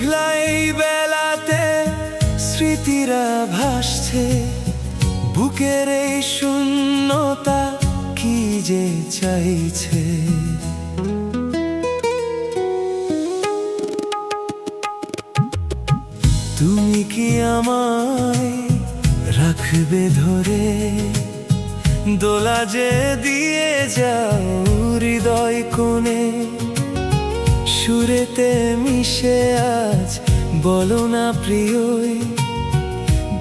মেঘলাই বেলাতে স্মৃতিরা ভাসছে, বুকের এই শূন্যতা কি যে চাইছে। তুমি কি আমায় রাখবে ধরে, দোলা যে দিয়ে যাও হৃদয় কোণে, সুরেতে মিশে আজ বলো না প্রিয়ই,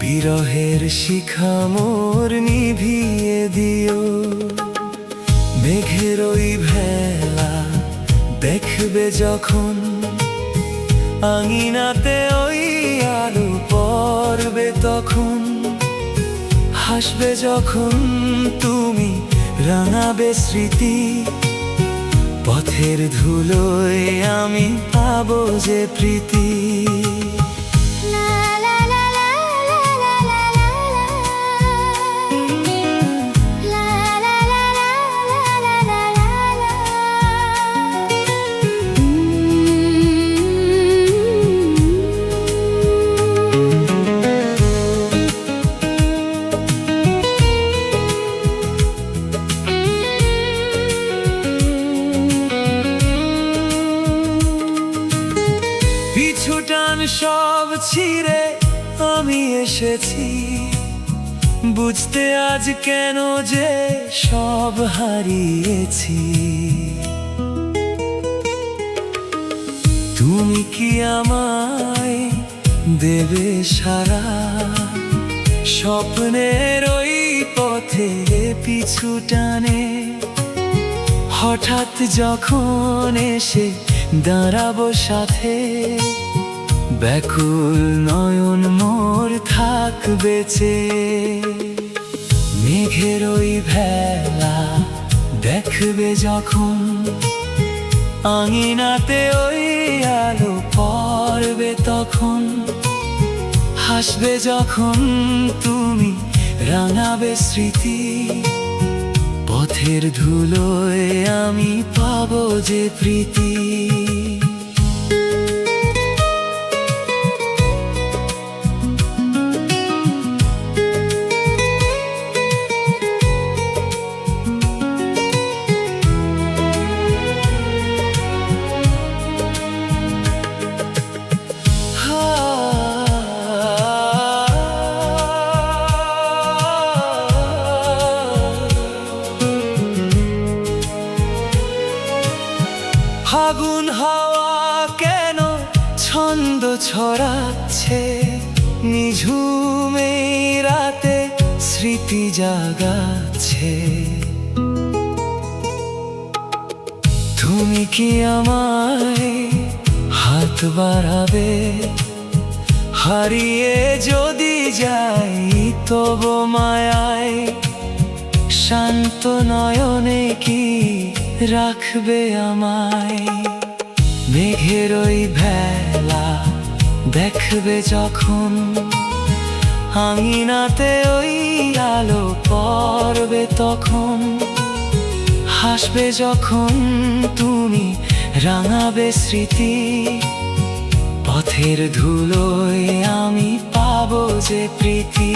বিরহের শিখা মোর নিভিয়ে দিও। মেঘের ওই ভেলা দেখবে যখন, আঙিনাতে ওই আলো পড়বে তখন, হাসবে যখন তুমি রাঙাবে স্মৃতি, পথের ধুলোয় আমি পাবো যে প্রীতি। পিছুটান সব ছিঁড়ে আমি এসেছি, বুঝতে আজ কেন যে সব হারিয়েছি। তুমি কি আমায় দেবে সারা, স্বপ্নের ওই পথে পিছু টানে, হঠাৎ যখন এসে দাঁড়াবো সাথে, ব্যাকুল নয়ন মোর থাকবে চেয়ে। মেঘের ওই ভেলা দেখবে যখন, আঙিনাতে ওই আলো পড়বে তখন, হাসবে যখন তুমি রাঙাবে স্মৃতি, পথের ধুলোয় আমি পাবো যে প্রীতি। ফাগুন হাওয়া কেন ছন্দ ছড়াচ্ছে, নিঝুম এই রাতে স্মৃতি জাগাচ্ছে। তুমি কি আমায় হাত বাড়াবে, হারিয়ে যদি যাই তবু মায়ায়, শান্ত নয়নে কি রাখবে আমায়। মেঘের ওই ভেলা দেখবে যখন, আঙিনাতে ওই আলো পড়বে তখন, হাসবে যখন তুমি রাঙাবে স্মৃতি, পথের ধুলোয় আমি পাবো যে প্রীতি।